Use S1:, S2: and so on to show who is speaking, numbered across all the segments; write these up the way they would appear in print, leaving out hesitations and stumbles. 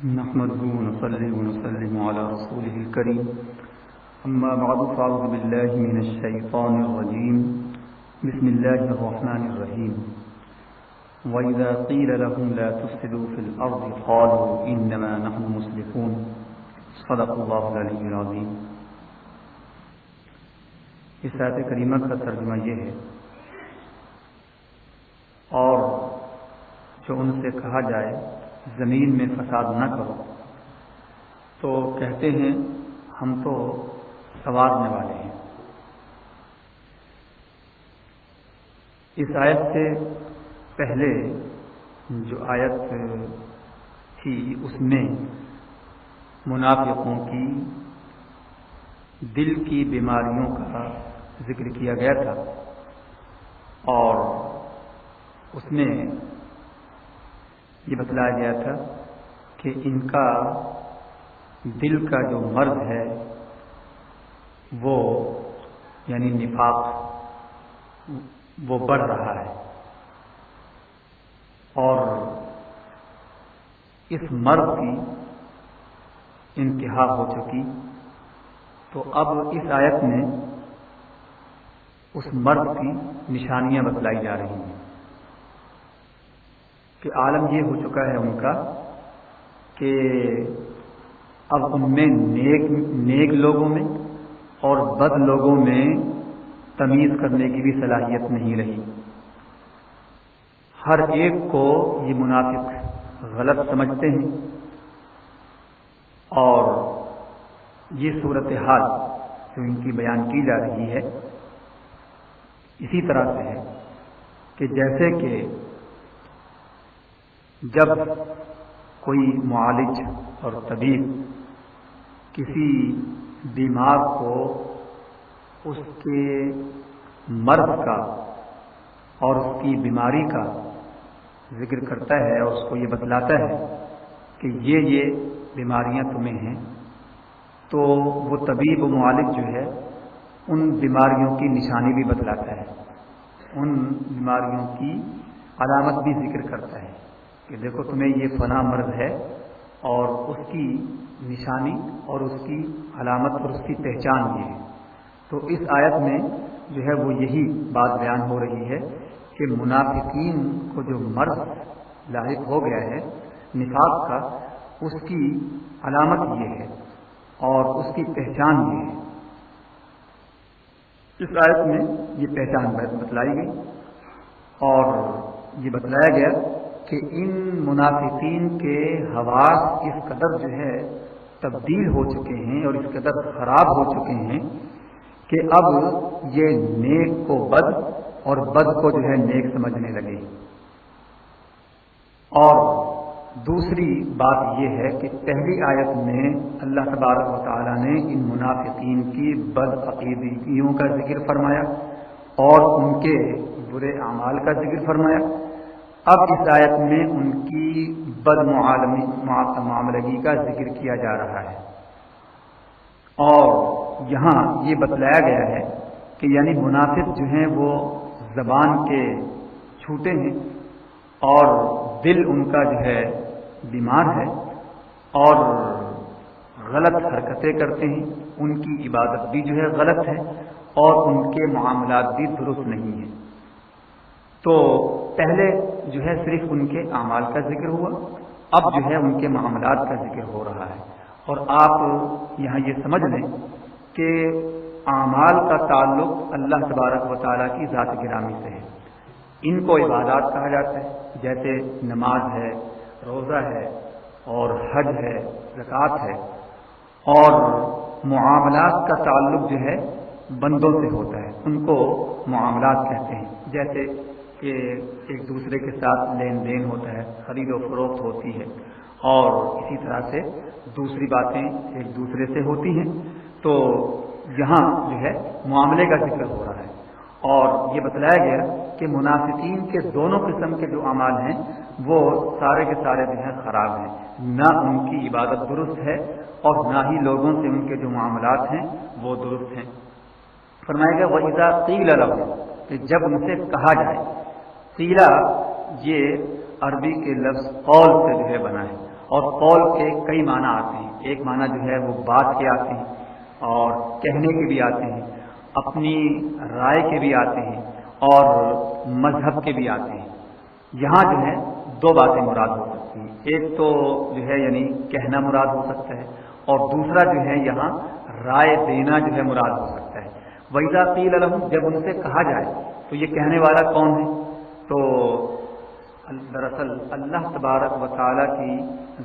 S1: نحمده ونصلي ونسلم على رسوله الكريم أما بعد فأعوذ بالله من الشيطان الرجيم بسم الله الرحمن الرحيم وإذا قيل لهم لا تفسدوا في الأرض قالوا إنما نحن مصلحون صدق الله العلي العظيم۔ اس آیت کریمہ کا ترجمہ یہ ہے، اور جو ان سے کہا جائے زمین میں فساد نہ کرو تو کہتے ہیں ہم تو سنوارنے والے ہیں۔ اس آیت سے پہلے جو آیت تھی اس میں منافقوں کی دل کی بیماریوں کا ذکر کیا گیا تھا، اور اس میں یہ بتلایا گیا تھا کہ ان کا دل کا جو مرض ہے وہ یعنی نفاق وہ بڑھ رہا ہے، اور اس مرض کی انتہا ہو چکی۔ تو اب اس آیت میں اس مرض کی نشانیاں بتلائی جا رہی ہیں کہ عالم یہ ہو چکا ہے ان کا کہ اب ان میں نیک لوگوں میں اور بد لوگوں میں تمیز کرنے کی بھی صلاحیت نہیں رہی۔ ہر ایک کو یہ منافق غلط سمجھتے ہیں، اور یہ صورتحال جو ان کی بیان کی جا رہی ہے اسی طرح سے ہے کہ جیسے کہ جب کوئی معالج اور طبیب کسی بیمار کو اس کے مرض کا اور اس کی بیماری کا ذکر کرتا ہے اور اس کو یہ بتلاتا ہے کہ یہ بیماریاں تمہیں ہیں، تو وہ طبیب و معالج جو ہے ان بیماریوں کی نشانی بھی بتلاتا ہے، ان بیماریوں کی علامت بھی ذکر کرتا ہے کہ دیکھو تمہیں یہ فلاں مرض ہے، اور اس کی نشانی اور اس کی علامت اور اس کی پہچان یہ ہے۔ تو اس آیت میں جو ہے وہ یہی بات بیان ہو رہی ہے کہ منافقین کو جو مرض لاحق ہو گیا ہے نفاق کا، اس کی علامت یہ ہے اور اس کی پہچان یہ ہے۔ اس آیت میں یہ پہچان بتلائی گئی، اور یہ بتلایا گیا کہ ان منافقین کے حواس اس قدر جو ہے تبدیل ہو چکے ہیں اور اس قدر خراب ہو چکے ہیں کہ اب یہ نیک کو بد اور بد کو جو ہے نیک سمجھنے لگے۔ اور دوسری بات یہ ہے کہ پہلی آیت میں اللہ تبارک و تعالیٰ نے ان منافقین کی بد عقیدگیوں کا ذکر فرمایا اور ان کے برے اعمال کا ذکر فرمایا۔ اب اس آیت میں ان کی بد معاملگی کا ذکر کیا جا رہا ہے، اور یہاں یہ بتلایا گیا ہے کہ یعنی منافق جو ہیں وہ زبان کے چھوٹے ہیں اور دل ان کا جو ہے بیمار ہے، اور غلط حرکتیں کرتے ہیں، ان کی عبادت بھی جو ہے غلط ہے اور ان کے معاملات بھی درست نہیں ہیں۔ تو پہلے جو ہے صرف ان کے اعمال کا ذکر ہوا، اب جو ہے ان کے معاملات کا ذکر ہو رہا ہے۔ اور آپ یہاں یہ سمجھ لیں کہ اعمال کا تعلق اللہ تبارک و تعالیٰ کی ذات گرامی سے ہے۔ ان کو عبادات کہا جاتا ہے، جیسے نماز ہے، روزہ ہے، اور حج ہے، زکوٰۃ ہے۔ اور معاملات کا تعلق جو ہے بندوں سے ہوتا ہے، ان کو معاملات کہتے ہیں، جیسے کہ ایک دوسرے کے ساتھ لین دین ہوتا ہے، خرید و فروخت ہوتی ہے، اور اسی طرح سے دوسری باتیں ایک دوسرے سے ہوتی ہیں۔ تو یہاں جو ہے معاملے کا ذکر ہو رہا ہے، اور یہ بتلایا گیا کہ منافقین کے دونوں قسم کے جو اعمال ہیں وہ سارے کے سارے جو ہیں خراب ہیں، نہ ان کی عبادت درست ہے اور نہ ہی لوگوں سے ان کے جو معاملات ہیں وہ درست ہیں۔ فرمایا گیا وَإِذَا قِيلَ لَهُمْ، کہ جب ان سے کہا جائے۔ قیلا یہ عربی کے لفظ قول سے جو ہے بنا ہے، اور قول کے کئی معنی آتے ہیں. ایک معنی جو ہے وہ بات کے آتے ہیں اور کہنے کے بھی آتے ہیں، اپنی رائے کے بھی آتے ہیں اور مذہب کے بھی آتے ہیں. یہاں جو ہے دو باتیں مراد ہو سکتی ہیں. ایک تو جو ہے یعنی کہنا مراد ہو سکتا ہے اور دوسرا جو ہے یہاں رائے دینا جو ہے مراد ہو سکتا ہے. وَإِذَا قِيلَ لَهُمْ، جب ان سے کہا جائے تو یہ کہنے والا کون ہے؟ تو دراصل اللہ تبارک و تعالیٰ کی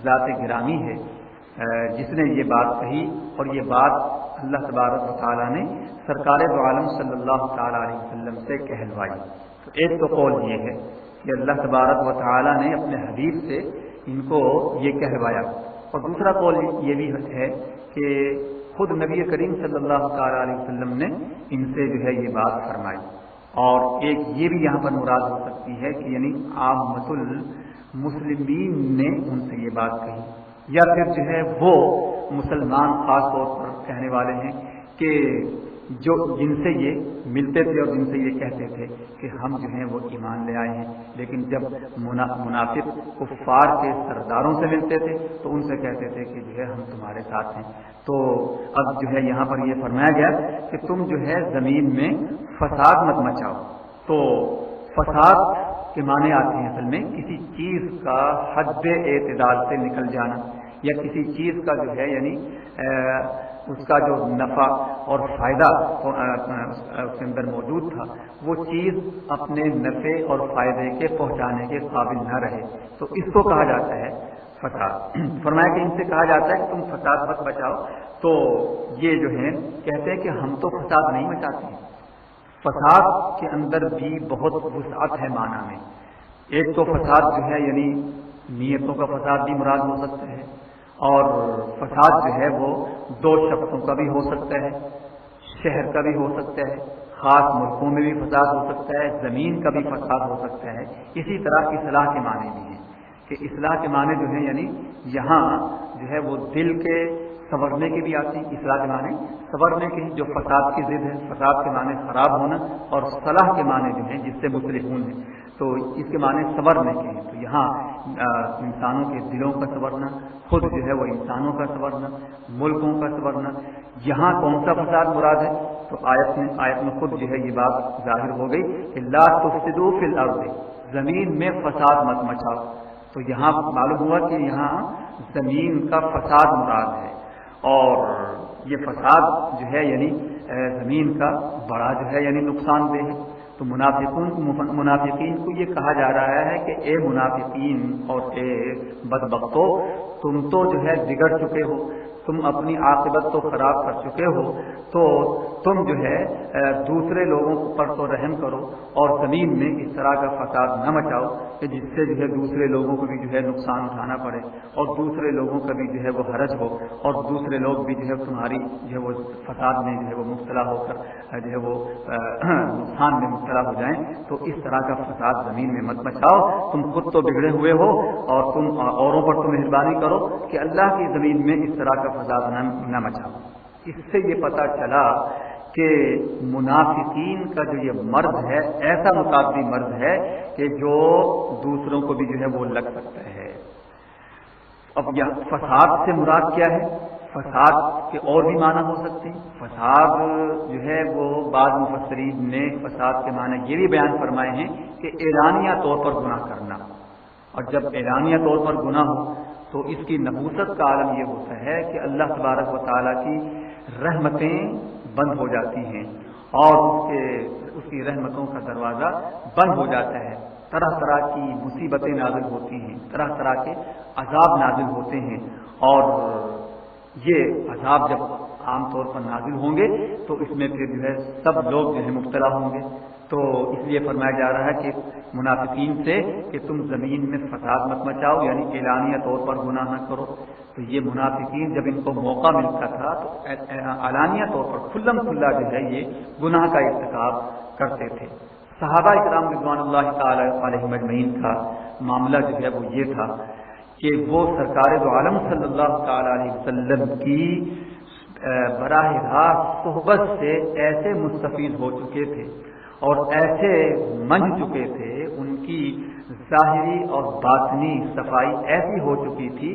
S1: ذات گرامی ہے جس نے یہ بات کہی، اور یہ بات اللہ تبارک و تعالیٰ نے سرکار دو عالم صلی اللہ تعالیٰ علیہ وسلم سے کہلوائی. تو ایک تو قول یہ ہے کہ اللہ تبارک و تعالیٰ نے اپنے حبیب سے ان کو یہ کہلوایا، اور دوسرا قول یہ بھی ہے کہ خود نبی کریم صلی اللہ تعالیٰ علیہ وسلم نے ان سے جو ہے یہ بات فرمائی. اور ایک یہ بھی یہاں پر مراد ہو سکتی ہے کہ یعنی عامۃ المسلمین نے ان سے یہ بات کہی، یا پھر جو ہے وہ مسلمان خاص طور پر کہنے والے ہیں کہ جو جن سے یہ ملتے تھے اور جن سے یہ کہتے تھے کہ ہم جو ہیں وہ ایمان لے آئے ہیں، لیکن جب منافق کفار کے سرداروں سے ملتے تھے تو ان سے کہتے تھے کہ جو ہے ہم تمہارے ساتھ ہیں. تو اب جو ہے یہاں پر یہ فرمایا گیا کہ تم جو ہے زمین میں فساد مت مچاؤ. تو فساد کے معنی آتے ہیں اصل میں کسی چیز کا حد اعتدال سے نکل جانا، یا کسی چیز کا جو ہے یعنی اس کا جو نفع اور فائدہ اس کے اندر موجود تھا وہ چیز اپنے نفع اور فائدے کے پہنچانے کے قابل نہ رہے، تو اس کو کہا جاتا ہے فساد. فرمایا کہ ان سے کہا جاتا ہے کہ تم فساد مت بچاؤ. تو یہ جو ہے کہتے ہیں کہ ہم تو فساد نہیں مچاتے ہیں. فساد کے اندر بھی بہت وسعت ہے معنی میں. ایک تو فساد جو ہے یعنی نیتوں کا فساد بھی مراد ہو سکتا ہے، اور فساد جو ہے وہ دو شخصوں کا بھی ہو سکتا ہے، شہر کا بھی ہو سکتا ہے، خاص ملکوں میں بھی فساد ہو سکتا ہے، زمین کا بھی فساد ہو سکتا ہے. اسی طرح اصلاح کے معنی بھی ہیں کہ اصلاح کے معنی جو ہیں یعنی یہاں جو ہے وہ دل کے سنورنے کے بھی آتے ہیں. اصلاح کے معنی سنورنے کے جو فساد کی ضد ہے، فساد کے معنی خراب ہونا، اور صلاح کے معنی جو ہیں جس سے مصلحون ہیں تو اس کے معنی سنورنے کے ہیں. تو یہاں انسانوں کے دلوں کا سنورنا، خود جو ہے وہ انسانوں کا سنورنا، ملکوں کا سنورنا. یہاں کون سا فساد مراد ہے؟ تو آیت میں خود جو ہے یہ بات ظاہر ہو گئی کہ لا تفسدوا فی الارض، زمین میں فساد مت مچاؤ. تو یہاں معلوم ہوا کہ یہاں زمین کا فساد مراد ہے، اور یہ فساد جو ہے یعنی زمین کا بڑا جو ہے یعنی نقصان دہ ہے. تو منافقین کو یہ کہا جا رہا ہے کہ اے منافقین اور اے بدبختو، تم تو جو ہے بگڑ چکے ہو، تم اپنی عاقبت تو خراب کر چکے ہو، تو تم جو ہے دوسرے لوگوں پر تو رحم کرو اور زمین میں اس طرح کا فساد نہ مچاؤ کہ جس سے جو ہے دوسرے لوگوں کو بھی جو ہے نقصان اٹھانا پڑے، اور دوسرے لوگوں کا بھی جو ہے وہ حرج ہو، اور دوسرے لوگ بھی جو ہے تمہاری جو ہے وہ فساد میں جو ہے وہ مبتلا ہو کر جو ہے وہ نقصان میں مبتلا ہو جائیں. تو اس طرح کا فساد زمین میں مت مچاؤ، تم خود تو بگڑے ہوئے ہو اور تم اوروں پر تو مہربانی کرو کہ اللہ کی زمین میں اس طرح کا فساد نہ مچاؤ. اس سے یہ پتہ چلا کہ منافقین کا جو یہ مرض ہے ایسا متعدی مرض ہے کہ جو دوسروں کو بھی جو ہے وہ لگ سکتا ہے. اب یہ فساد سے مراد کیا ہے؟ فساد کے اور بھی معنی ہو سکتے ہیں. فساد جو ہے وہ بعض مفسرین نے فساد کے معنی یہ بھی بیان فرمائے ہیں کہ اعلانیہ طور پر گناہ کرنا. اور جب اعلانیہ طور پر گناہ ہو تو اس کی نحوست کا عالم یہ ہوتا ہے کہ اللہ تبارک و تعالیٰ کی رحمتیں بند ہو جاتی ہیں اور اس کی رحمتوں کا دروازہ بند ہو جاتا ہے. طرح طرح کی مصیبتیں نازل ہوتی ہیں، طرح طرح کے عذاب نازل ہوتے ہیں، اور یہ عذاب جب عام طور پر نازل ہوں گے تو اس میں پھر جو ہے سب لوگ جو ہے مبتلا ہوں گے. تو اس لیے فرمایا جا رہا ہے کہ منافقین سے کہ تم زمین میں فساد مت مچاؤ، یعنی اعلانیہ طور پر گناہ نہ کرو. تو یہ منافقین جب ان کو موقع ملتا تھا تو اعلانیہ طور پر کھلم کھلا جو ہے یہ گناہ کا ارتکاب کرتے تھے. صحابہ کرام رضوان اللہ تعالی علیہم اجمعین کا معاملہ جو ہے وہ یہ تھا کہ وہ سرکار دو عالم صلی اللہ تعالی علیہ وسلم کی براہ راست صحبت سے ایسے مستفید ہو چکے تھے اور ایسے منج چکے تھے، ان کی ظاہری اور باطنی صفائی ایسی ہو چکی تھی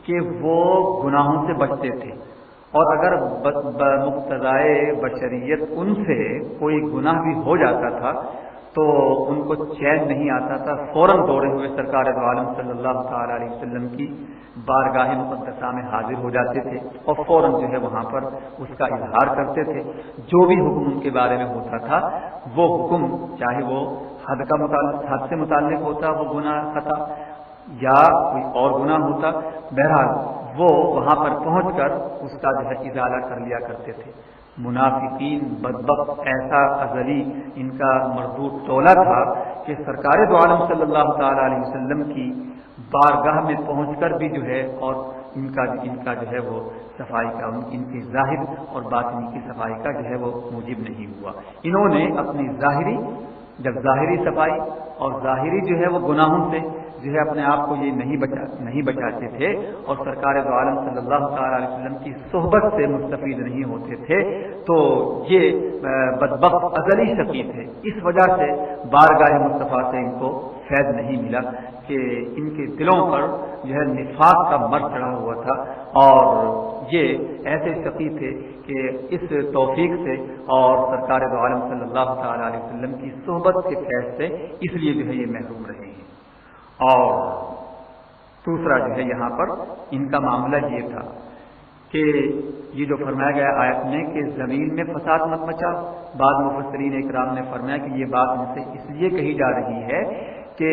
S1: کہ وہ گناہوں سے بچتے تھے، اور اگر بمقتضائے بشریت ان سے کوئی گناہ بھی ہو جاتا تھا تو ان کو چین نہیں آتا تھا، فوراً دوڑے ہوئے سرکار دو عالم صلی اللہ تعالی علیہ وسلم کی بارگاہ مقدسہ میں حاضر ہو جاتے تھے اور فوراً جو ہے وہاں پر اس کا اظہار کرتے تھے۔ جو بھی حکم ان کے بارے میں ہوتا تھا وہ حکم، چاہے وہ حد سے متعلق ہوتا وہ گناہ خطا یا کوئی اور گناہ ہوتا، بہرحال وہ وہاں پر پہنچ کر اس کا جو ہے ازالہ کر لیا کرتے تھے۔ منافقین بدبخت ایسا ازلی ان کا مردود ٹولہ تھا کہ سرکار دو عالم صلی اللہ تعالی علیہ وسلم کی بارگاہ میں پہنچ کر بھی جو ہے اور ان کا جو ہے وہ صفائی کا، ان کی ظاہر اور باطنی کی صفائی کا جو ہے وہ موجب نہیں ہوا۔ انہوں نے اپنی ظاہری صفائی اور ظاہری جو ہے وہ گناہوں سے جو ہے اپنے آپ کو یہ نہیں بچاتے تھے اور سرکار دو عالم صلی اللہ تعالی علیہ وسلم کی صحبت سے مستفید نہیں ہوتے تھے، تو یہ بدبخت ازلی شقی تھے۔ اس وجہ سے بارگاہ مصطفیٰ سے ان کو فیض نہیں ملا کہ ان کے دلوں پر جو ہے نفاق کا مر چڑھا ہوا تھا، اور یہ ایسے شقی تھے کہ اس توفیق سے اور سرکار دو عالم صلی اللہ تعالی علیہ وسلم کی صحبت کے فیض سے اس لیے جو ہے یہ محروم رہے ہیں۔ اور دوسرا جو ہے یہاں پر ان کا معاملہ یہ تھا کہ یہ جو فرمایا گیا آیت میں کہ زمین میں فساد مت مچاؤ، بعض مفسرین اکرام نے فرمایا کہ یہ بات ان سے اس لیے کہی جا رہی ہے کہ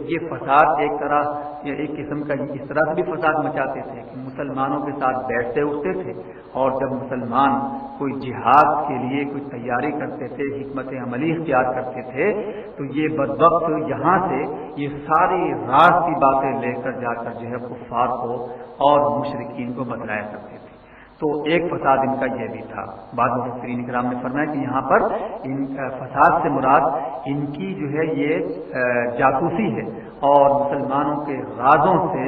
S1: یہ فساد ایک قسم کا اس طرح سے بھی فساد مچاتے تھے کہ مسلمانوں کے ساتھ بیٹھتے اٹھتے تھے، اور جب مسلمان کوئی جہاد کے لیے کوئی تیاری کرتے تھے، حکمت عملی اختیار کرتے تھے، تو یہ بدبخت یہاں سے یہ ساری راز کی باتیں لے کر جا کر جو ہے کفار کو اور مشرکین کو بتلایا کرتے تھے۔ تو ایک فساد ان کا یہ بھی تھا۔ بعض مفسرین کرام نے فرمایا کہ یہاں پر ان فساد سے مراد ان کی جو ہے یہ جاسوسی ہے اور مسلمانوں کے رازوں سے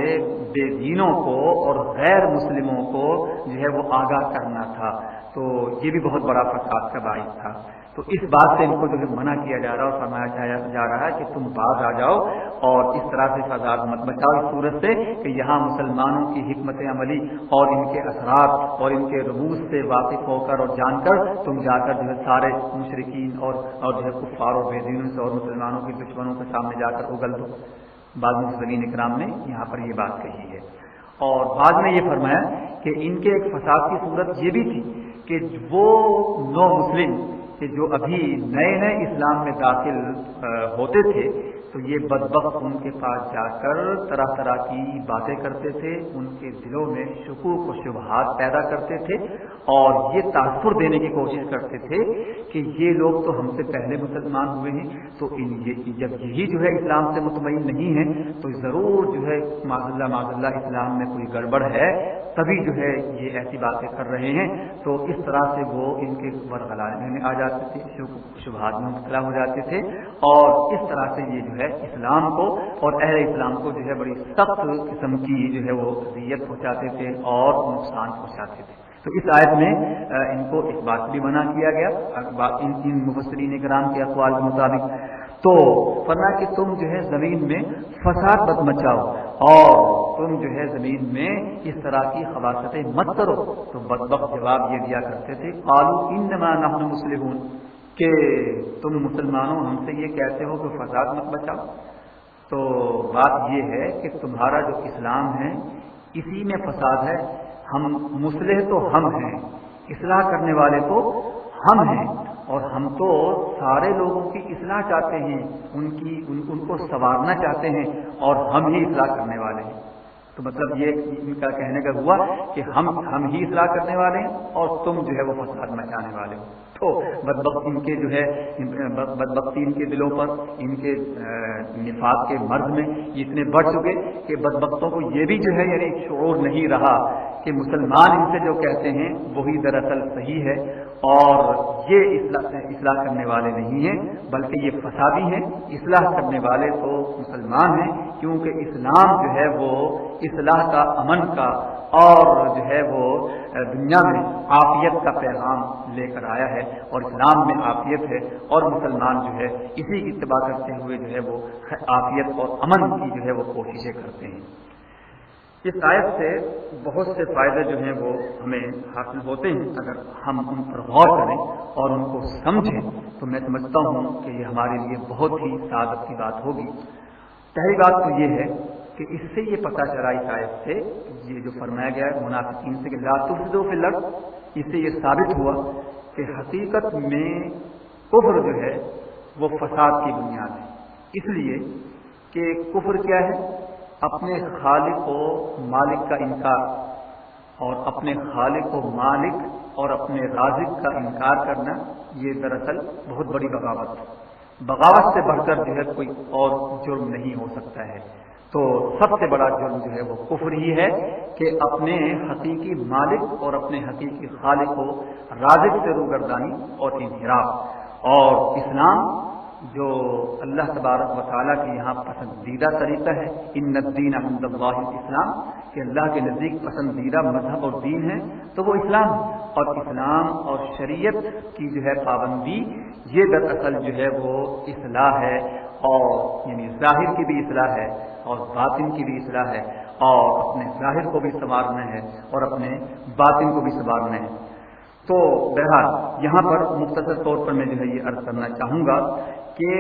S1: بے دینوں کو اور غیر مسلموں کو جو ہے وہ آگاہ کرنا تھا، تو یہ بھی بہت بڑا فساد کا باعث تھا۔ تو اس بات سے ان کو جو ہے منع کیا جا رہا ہے اور فرمایا جا رہا ہے کہ تم باز آ جاؤ اور اس طرح سے فساد مت بچاؤ اس صورت سے کہ یہاں مسلمانوں کی حکمت عملی اور ان کے اثرات اور ان کے رموز سے واقف ہو کر اور جان کر تم جا کر جو ہے سارے مشرکین اور جو ہے کفار اور بے دینوں سے اور مسلمانوں کے دشمنوں کے سامنے جا کر اگل دو۔ بعض مفسرین اکرام نے یہاں پر یہ بات کہی ہے، اور بعد میں یہ فرمایا کہ ان کے ایک فساد کی صورت یہ بھی تھی کہ وہ نو مسلم کہ جو ابھی نئے اسلام میں داخل ہوتے تھے تو یہ بدبخت ان کے پاس جا کر طرح طرح کی باتیں کرتے تھے، ان کے دلوں میں شکوک و شبہات پیدا کرتے تھے اور یہ تاثر دینے کی کوشش کرتے تھے کہ یہ لوگ تو ہم سے پہلے مسلمان ہوئے ہیں، تو جب یہی جو ہے اسلام سے مطمئن نہیں ہے تو ضرور جو ہے معاذ اللہ اسلام میں کوئی گڑبڑ ہے، تبھی جو ہے یہ ایسی باتیں کر رہے ہیں۔ تو اس طرح سے وہ ان کے ورغلانے میں آ جاتے تھے، شبہات میں مبتلا ہو جاتے تھے، اور اس طرح سے یہ جو ہے اسلام کو اور اہل اسلام کو جو ہے بڑی سخت قسم کی جو ہے وہ اذیت پہنچاتے تھے اور نقصان پہنچاتے تھے۔ تو اس آیت میں ان کو اس بات بھی منع کیا گیا ان مفسرین کرام کے اقوال کے مطابق۔ تو فرمایا کہ تم جو ہے زمین میں فساد مت مچاؤ اور تم جو ہے زمین میں اس طرح کی خباثتیں مت کرو۔ تو بدبخت جواب یہ دیا کرتے تھے قالوا انما نحن مسلمون، کہ تم مسلمانوں ہم سے یہ کہتے ہو کہ فساد مت بچاؤ، تو بات یہ ہے کہ تمہارا جو اسلام ہے اسی میں فساد ہے، ہم مصلح تو ہم ہیں، اصلاح کرنے والے تو ہم ہیں، اور ہم تو سارے لوگوں کی اصلاح چاہتے ہیں، ان کو سنوارنا چاہتے ہیں، اور ہم ہی اصلاح کرنے والے ہیں۔ تو مطلب یہ ان کا کہنے کا ہوا کہ ہم ہی اصلاح کرنے والے ہیں اور تم جو ہے وہ فساد مچانے والے ہو۔ تو بدبختی ان کے جو ہے بدبختی ان کے دلوں پر، ان کے نفاق کے مرض میں اتنے بڑھ چکے کہ بدبختوں کو یہ بھی جو ہے یعنی شعور نہیں رہا کہ مسلمان ان سے جو کہتے ہیں وہی دراصل صحیح ہے، اور یہ اصلاح کرنے والے نہیں ہیں بلکہ یہ فسادی ہیں۔ اصلاح کرنے والے تو مسلمان ہیں، کیونکہ اسلام جو ہے وہ اصلاح کا، امن کا، اور جو ہے وہ دنیا میں عافیت کا پیغام لے کر آیا ہے، اور اسلام میں عافیت ہے، اور مسلمان جو ہے اسی کی اتباع کرتے ہوئے جو ہے وہ عافیت اور امن کی جو ہے وہ کوششیں کرتے ہیں۔ اس آیت سے بہت سے فائدے جو ہیں وہ ہمیں حاصل ہوتے ہیں اگر ہم ان پر غور کریں اور ان کو سمجھیں، تو میں سمجھتا ہوں کہ یہ ہمارے لیے بہت ہی سعادت کی بات ہوگی۔ پہلی بات تو یہ ہے کہ اس سے یہ پتہ چلا، اس آیت سے یہ جو فرمایا گیا ہے منافقین سے کہ لا تفسدوا فی الارض، اس سے یہ ثابت ہوا کہ حقیقت میں کفر جو ہے وہ فساد کی بنیاد ہے، اس لیے کہ کفر کیا ہے؟ اپنے خالق و مالک کا انکار، اور اپنے خالق و مالک اور اپنے رازق کا انکار کرنا، یہ دراصل بہت بڑی بغاوت ہے۔ بغاوت سے بڑھ کر جو ہے کوئی اور جرم نہیں ہو سکتا ہے۔ تو سب سے بڑا جرم جو ہے وہ کفر ہی ہے کہ اپنے حقیقی مالک اور اپنے حقیقی خالق کو رازق سے روگردانی اور انحراف۔ اور اسلام جو اللہ تبارک و تعالیٰ کے یہاں پسندیدہ طریقہ ہے، ان الدین عند اللہ الاسلام، کہ اللہ کے نزدیک پسندیدہ مذہب اور دین ہے تو وہ اسلام ہے، اور اسلام اور شریعت کی جو ہے پابندی، یہ دراصل جو ہے وہ اصلاح ہے، اور یعنی ظاہر کی بھی اصلاح ہے اور باطن کی بھی اصلاح ہے، اور اپنے ظاہر کو بھی سنوارنا ہے اور اپنے باطن کو بھی سنوارنا ہے۔ تو بہرحال یہاں پر مختصر طور پر میں جو ہے یہ عرض کرنا چاہوں گا کہ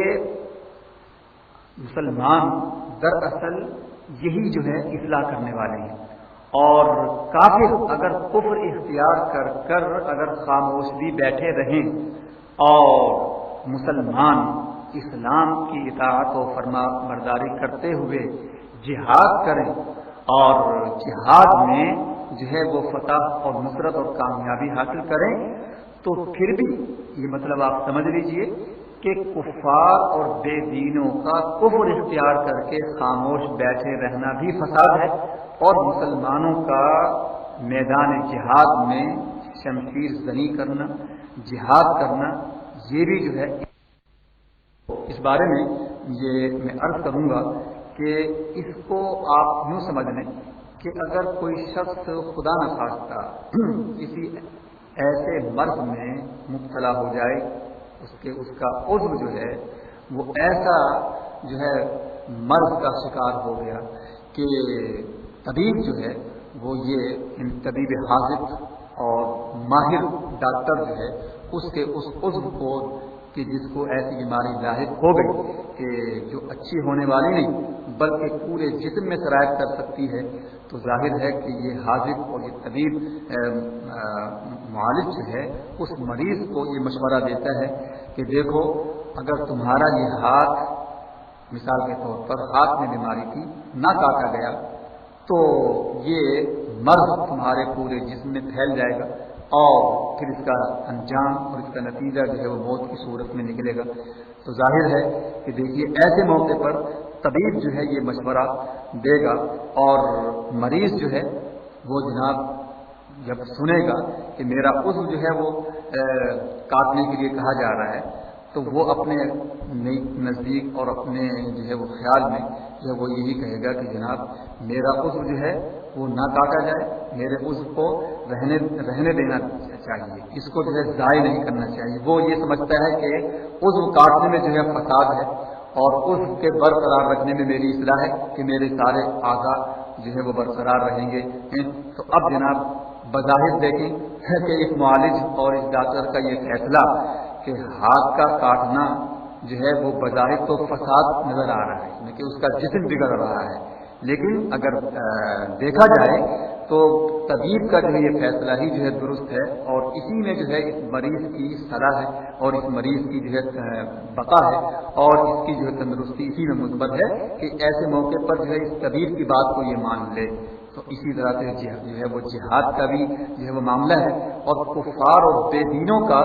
S1: مسلمان دراصل یہی جو ہے اصلاح کرنے والے ہیں، اور کافر اگر کفر اختیار کر کر اگر خاموش بھی بیٹھے رہیں اور مسلمان اسلام کی اطاعت و فرما برداری کرتے ہوئے جہاد کریں اور جہاد میں جو ہے وہ فتح اور نصرت اور کامیابی حاصل کریں، تو پھر بھی یہ مطلب آپ سمجھ لیجئے کہ کفار اور بے دینوں کا کفر اختیار کر کے خاموش بیٹھے رہنا بھی فساد ہے، اور مسلمانوں کا میدان جہاد میں شمشیر زنی کرنا، جہاد کرنا، یہ بھی جو ہے۔ اس بارے میں یہ میں عرض کروں گا کہ اس کو آپ یوں سمجھ لیں کہ اگر کوئی شخص خدا نخواستہ کسی ایسے مرض میں مبتلا ہو جائے، اس کا عضو جو ہے وہ ایسا جو ہے مرض کا شکار ہو گیا کہ طبیب جو ہے وہ یہ طبیب حاذق اور ماہر ڈاکٹر جو ہے اس سے اس عضو کو کہ جس کو ایسی بیماری لاحق ہو گئی کہ جو اچھی ہونے والی نہیں بلکہ پورے جسم میں سرایت کر سکتی ہے، تو ظاہر ہے کہ یہ حاذق اور یہ طبیب معالج جو ہے اس مریض کو یہ مشورہ دیتا ہے کہ دیکھو اگر تمہارا یہ ہاتھ مثال کے طور پر ہاتھ میں بیماری تھی نہ کاٹا گیا تو یہ مرض تمہارے پورے جسم میں پھیل جائے گا، اور پھر اس کا انجام اور اس کا نتیجہ جو ہے وہ موت کی صورت میں نکلے گا۔ تو ظاہر ہے کہ دیکھیے ایسے موقع پر طبیب جو ہے یہ مشورہ دے گا، اور مریض جو ہے وہ جناب جب سنے گا کہ میرا عضو جو ہے وہ کاٹنے کے لیے کہا جا رہا ہے، تو وہ اپنے نزدیک اور اپنے جو ہے وہ خیال میں جو ہے وہ یہی کہے گا کہ جناب میرا عضو جو ہے وہ نہ کاٹا جائے، میرے عضو کو رہنے دینا چاہیے، اس کو جو ہے ضائع نہیں کرنا چاہیے۔ وہ یہ سمجھتا ہے کہ عضو کاٹنے میں جو ہے فساد ہے، اور عضو کے برقرار رکھنے میں میری اصلاح ہے کہ میرے سارے اعضاء جو ہے وہ برقرار رہیں گے۔ تو اب جناب بظاہر دیکھیں کہ اس معالج اور اس ڈاکٹر کا یہ فیصلہ کہ ہاتھ کا کاٹنا جو ہے وہ بظاہر تو فساد نظر آ رہا ہے کہ اس کا جسم بگڑ رہا ہے، لیکن اگر دیکھا جائے تو طبیب کا جو ہے یہ فیصلہ ہی جو ہے درست ہے، اور اسی میں جو ہے اس مریض کی صلاح ہے اور اس مریض کی جو ہے بقا ہے اور اس کی جو ہے تندرستی اسی میں مثبت ہے کہ ایسے موقع پر جو ہے اس طبیب کی بات کو یہ مان لے۔ تو اسی طرح سے جو ہے وہ جہاد کا بھی جو ہے وہ معاملہ ہے، اور کفار اور بے دینوں کا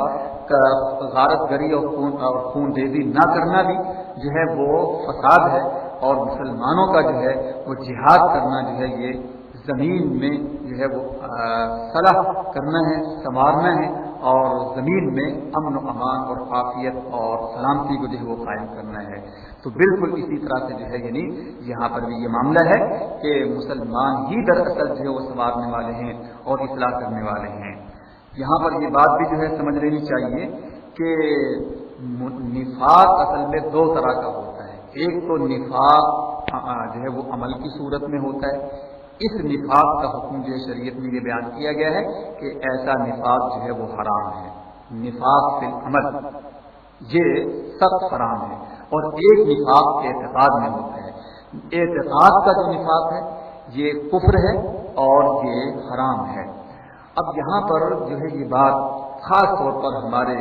S1: غارت گری اور خون ریزی نہ کرنا بھی جو ہے وہ فساد ہے، اور مسلمانوں کا جو ہے وہ جہاد کرنا جو ہے یہ زمین میں جو ہے وہ صلاح کرنا ہے، سنوارنا ہے، اور زمین میں امن و امان اور عافیت اور سلامتی کو جو ہے وہ قائم کرنا ہے۔ تو بالکل اسی طرح سے جو ہے یعنی یہاں پر بھی یہ معاملہ ہے کہ مسلمان ہی دراصل جو ہے وہ سنوارنے والے ہیں اور اصلاح کرنے والے ہیں۔ یہاں پر یہ بات بھی جو ہے سمجھ لینی چاہیے کہ نفاق اصل میں دو طرح کا ہوتا ہے۔ ایک تو نفاق جو ہے وہ عمل کی صورت میں ہوتا ہے۔ اس نفاق کا حکم جو ہے شریعت میں یہ بیان کیا گیا ہے کہ ایسا نفاق جو ہے وہ حرام ہے۔ نفاق فی العمل یہ سخت حرام ہے۔ اور ایک نفاق اعتقاد میں ہوتا ہے۔ اعتقاد کا جو نفاق ہے یہ کفر ہے اور یہ حرام ہے۔ اب یہاں پر جو ہے یہ بات خاص طور پر ہمارے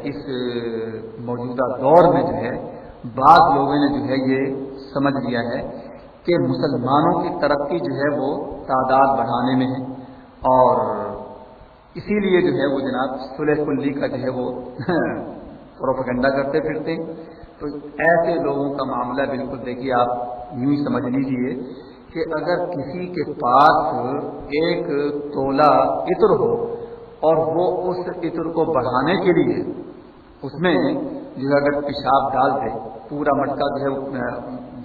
S1: اس موجودہ دور میں جو ہے بعض لوگوں نے جو ہے یہ سمجھ لیا ہے کہ مسلمانوں کی ترقی جو ہے وہ تعداد بڑھانے میں ہے، اور اسی لیے جو ہے وہ جناب صلح کلی کا جو ہے وہ پروپیگنڈا کرتے پھرتے ہیں۔ تو ایسے لوگوں کا معاملہ بالکل دیکھیے آپ یوں ہی سمجھ لیجیے کہ اگر کسی کے پاس ایک تولہ عطر ہو اور وہ اس عطر کو بڑھانے کے لیے اس میں جو ہے اگر پیشاب ڈال دے، پورا مٹکا جو ہے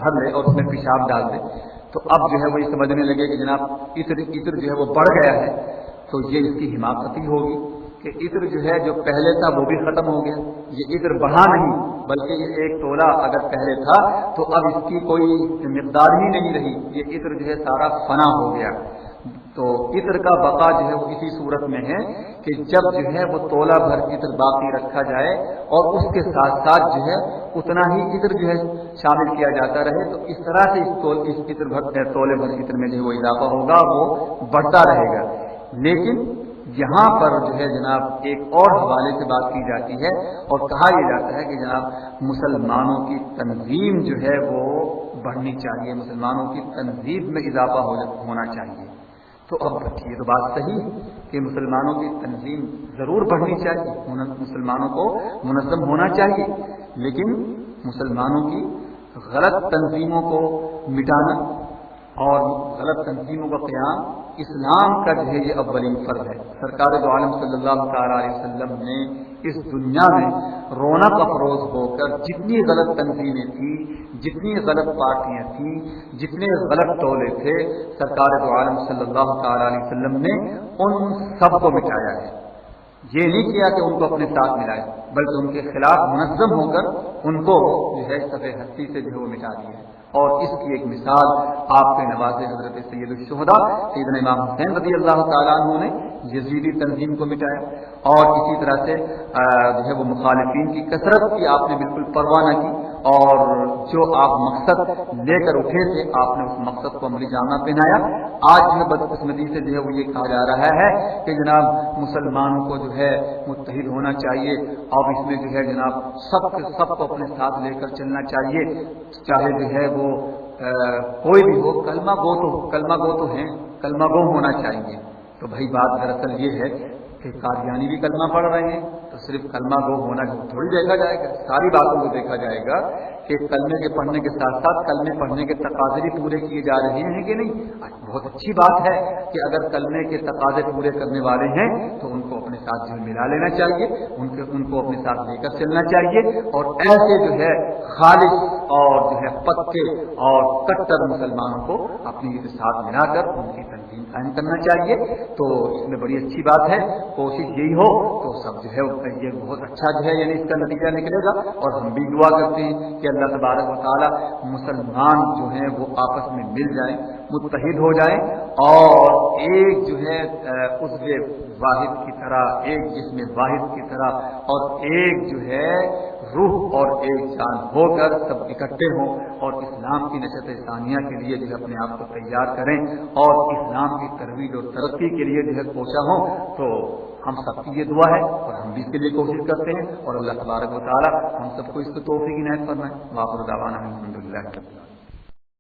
S1: بھر لے اور اس میں پیشاب ڈال دے، تو اب جو ہے وہ یہ سمجھنے لگے کہ جناب عطر جو ہے وہ بڑھ گیا ہے، تو یہ اس کی حماقتی ہوگی کہ عطر جو ہے جو پہلے تھا وہ بھی ختم ہو گیا۔ یہ عطر بڑھا نہیں بلکہ یہ ایک تولہ اگر پہلے تھا تو اب اس کی کوئی مقدار ہی نہیں رہی، یہ عطر جو ہے سارا فنا ہو گیا۔ تو عطر کا بقا جو ہے وہ اسی صورت میں ہے کہ جب جو ہے وہ تولہ بھر عطر باقی رکھا جائے اور اس کے ساتھ ساتھ جو ہے اتنا ہی عطر جو ہے شامل کیا جاتا رہے، تو اس طرح سے اس تولے بھر عطر میں جو ہے وہ اضافہ ہوگا، وہ بڑھتا رہے گا۔ لیکن یہاں پر جو ہے جناب ایک اور حوالے سے بات کی جاتی ہے اور کہا یہ جاتا ہے کہ جناب مسلمانوں کی تنظیم جو ہے وہ بڑھنی چاہیے، مسلمانوں کی تنظیم میں اضافہ ہونا چاہیے۔ تو اب یہ تو بات صحیح ہے کہ مسلمانوں کی تنظیم ضرور بڑھنی چاہیے، مسلمانوں کو منظم ہونا چاہیے، لیکن مسلمانوں کی غلط تنظیموں کو مٹانا اور غلط تنظیموں کا قیام اسلام کا جو ہے یہ اولین فرض ہے۔ سرکار دو عالم صلی اللہ تعالیٰ علیہ وسلم نے اس دنیا میں رونق افروز ہو کر جتنی غلط تنظیمیں تھیں، جتنی غلط پارٹیاں تھیں، جتنے غلط ٹولے تھے، سرکار دو عالم صلی اللہ تعالیٰ علیہ وسلم نے ان سب کو مٹایا ہے۔ یہ نہیں کیا کہ ان کو اپنے ساتھ ملائے، بلکہ ان کے خلاف منظم ہو کر ان کو جو ہے صفحہ ہستی سے جو ہے وہ مٹا دیا ہے۔ اور اس کی ایک مثال آپ کے نوازے حضرت سید الشہداء سیدنا امام حسین رضی اللہ تعالیٰ عنہ نے یزیدی تنظیم کو مٹایا، اور اسی طرح سے جو ہے وہ مخالفین کی کثرت کی آپ نے بالکل پرواہ نہ کی، اور جو آپ مقصد لے کر اٹھے تھے آپ نے اس مقصد کو عملی جامہ پہنایا۔ آج جو ہے بدقسمتی سے جو ہے وہ یہ کہا جا رہا ہے کہ جناب مسلمانوں کو جو ہے متحد ہونا چاہیے، اور اس میں جو ہے جناب سب کو اپنے ساتھ لے کر چلنا چاہیے، چاہے جو ہے وہ کوئی بھی ہو، کلمہ گو تو ہیں، کلمہ گو ہونا چاہیے۔ تو بھائی بات دراصل یہ ہے کہ قادیانی بھی کلمہ پڑھ رہے ہیں، تو صرف کلمہ گو ہونا تھوڑی دیکھا جائے گا، ساری باتوں کو دیکھا جائے گا کہ کلمے کے پڑھنے کے ساتھ ساتھ کلمے پڑھنے کے تقاضے بھی پورے کیے جا رہے ہیں کہ نہیں۔ بہت اچھی بات ہے کہ اگر کلمے کے تقاضے پورے کرنے والے ہیں تو ان کو اپنے ساتھ جو ملا لینا چاہیے، ان کو اپنے ساتھ لے کر چلنا چاہیے، اور ایسے جو ہے خالص اور جو ہے پکے اور کٹر مسلمانوں کو اپنے ساتھ ملا کر ان کی تنظیم قائم کرنا چاہیے۔ تو اس میں بڑی اچھی بات ہے، کوشش یہی ہو تو سب جو ہے یہ بہت اچھا جو ہے یعنی اس کا نتیجہ نکلے گا۔ اور ہم بھی دعا کرتے ہیں کہ اللہ تبارک و تعالی مسلمان جو ہیں وہ آپس میں مل جائیں، متحد ہو جائیں، اور ایک جو ہے عضو واحد کی طرح، ایک جسم واحد کی طرح، اور ایک جو ہے روح اور ایک جان ہو کر سب اکٹھے ہوں، اور اسلام کی نشت ثانیہ کے لیے جو ہے اپنے آپ کو تیار کریں، اور اسلام کی ترویج اور ترقی کے لیے جو ہے کوشاں ہوں۔ تو ہم سب کی یہ دعا ہے اور ہم بھی اس کے لیے کوشش کرتے ہیں، اور اللہ تبارک و تعالی ہم سب کو اس کو توفیق عنایت فرمائے۔ وآخر دعوانا الحمدللہ۔